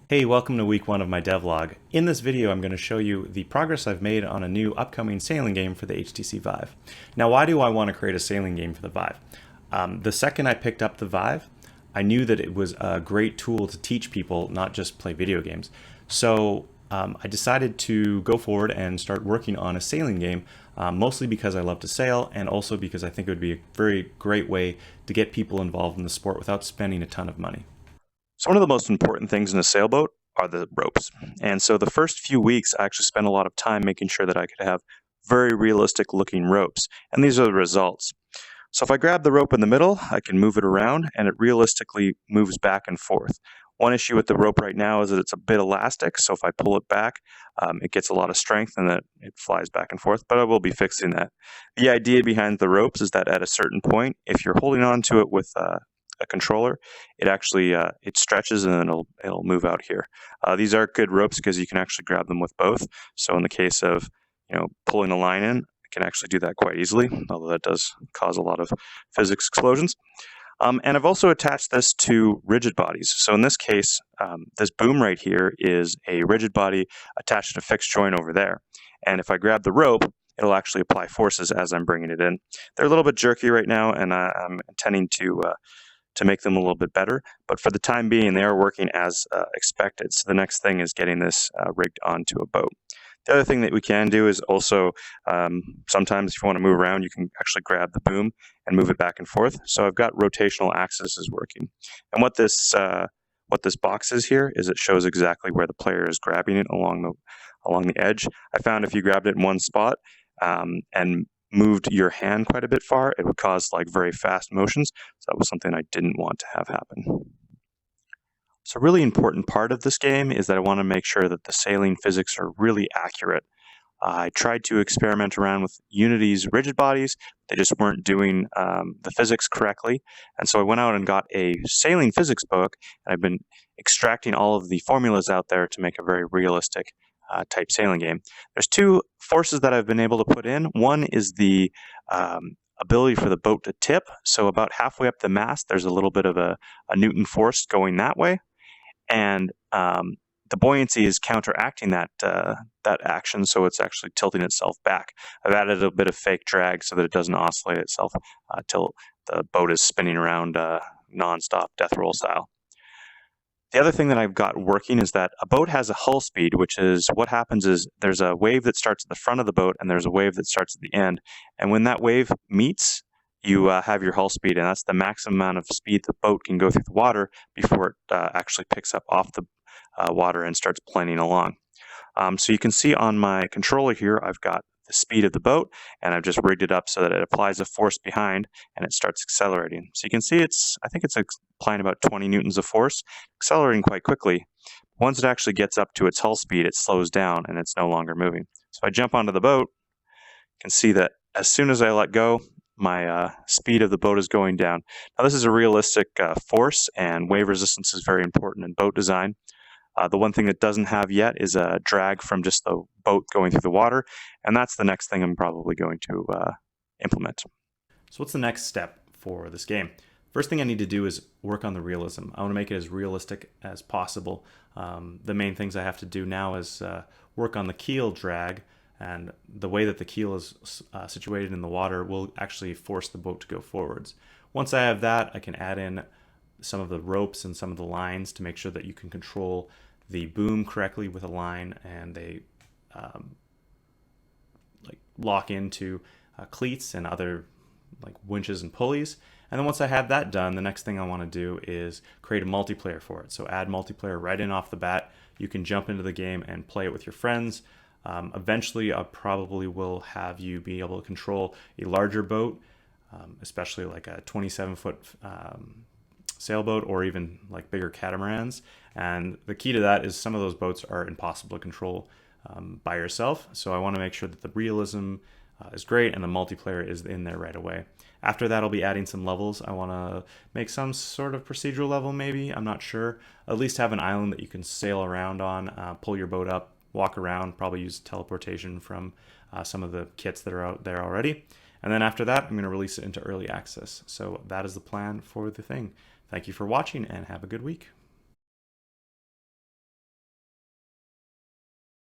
Hey, welcome to week 1 of my devlog. In this video, I'm going to show you the progress I've made on a new upcoming sailing game for the HTC Vive. Now, why do I want to create a sailing game for the Vive? The second I picked up the Vive, I knew that it was a great tool to teach people, not just play video games. So I decided to go forward and start working on a sailing game, mostly because I love to sail and also because I think it would be a very great way to get people involved in the sport without spending a ton of money. So one of the most important things in a sailboat are the ropes. And so the first few weeks, I actually spent a lot of time making sure that I could have very realistic looking ropes. And these are the results. So if I grab the rope in the middle, I can move it around and it realistically moves back and forth. One issue with the rope right now is that it's a bit elastic. So if I pull it back, it gets a lot of strength and that it flies back and forth, but I will be fixing that. The idea behind the ropes is that at a certain point, if you're holding on to it with a controller, it actually it stretches and then it'll move out here. These are good ropes because you can actually grab them with both. So in the case of pulling a line in, I can actually do that quite easily, although that does cause a lot of physics explosions. And I've also attached this to rigid bodies. So in this case, this boom right here is a rigid body attached to a fixed joint over there. And if I grab the rope, it'll actually apply forces as I'm bringing it in. They're a little bit jerky right now, and I'm intending to make them a little bit better. But for the time being, they are working as expected. So the next thing is getting this rigged onto a boat. The other thing that we can do is also sometimes if you want to move around, you can actually grab the boom and move it back and forth. So I've got rotational axes working. And what this box is here is it shows exactly where the player is grabbing it along the edge. I found if you grabbed it in one spot and moved your hand quite a bit far, it would cause like very fast motions. So that was something I didn't want to have happen. So a really important part of this game is that I want to make sure that the sailing physics are really accurate. I tried to experiment around with Unity's rigid bodies. They just weren't doing the physics correctly. And so I went out and got a sailing physics book, and I've been extracting all of the formulas out there to make a very realistic type sailing game. There's two forces that I've been able to put in. One is the ability for the boat to tip. So about halfway up the mast, there's a little bit of a Newton force going that way. And the buoyancy is counteracting that action, so it's actually tilting itself back. I've added a bit of fake drag so that it doesn't oscillate itself till the boat is spinning around nonstop death roll style. The other thing that I've got working is that a boat has a hull speed, which is what happens is there's a wave that starts at the front of the boat and there's a wave that starts at the end. And when that wave meets, you have your hull speed, and that's the maximum amount of speed the boat can go through the water before it actually picks up off the water and starts planing along. So you can see on my controller here, I've got the speed of the boat, and I've just rigged it up so that it applies a force behind and it starts accelerating. So you can see I think it's applying about 20 newtons of force, accelerating quite quickly. Once it actually gets up to its hull speed, it slows down and it's no longer moving. So if I jump onto the boat, you can see that as soon as I let go, my speed of the boat is going down. Now this is a realistic force, and wave resistance is very important in boat design. The one thing it doesn't have yet is a drag from just the boat going through the water, and that's the next thing I'm probably going to implement. So what's the next step for this game? First thing I need to do is work on the realism. I want to make it as realistic as possible. The main things I have to do now is work on the keel drag, and the way that the keel is situated in the water will actually force the boat to go forwards. Once I have that, I can add in some of the ropes and some of the lines to make sure that you can control the boom correctly with a line, and they lock into cleats and other like winches and pulleys. And then once I have that done, the next thing I want to do is create a multiplayer for it. So add multiplayer right in off the bat. You can jump into the game and play it with your friends. Eventually, I probably will have you be able to control a larger boat, especially like a 27-foot sailboat or even like bigger catamarans. And the key to that is some of those boats are impossible to control by yourself. So I want to make sure that the realism is great and the multiplayer is in there right away. After that, I'll be adding some levels. I want to make some sort of procedural level maybe, I'm not sure. At least have an island that you can sail around on, pull your boat up, walk around, probably use teleportation from some of the kits that are out there already. And then after that, I'm going to release it into early access. So that is the plan for the thing. Thank you for watching and have a good week.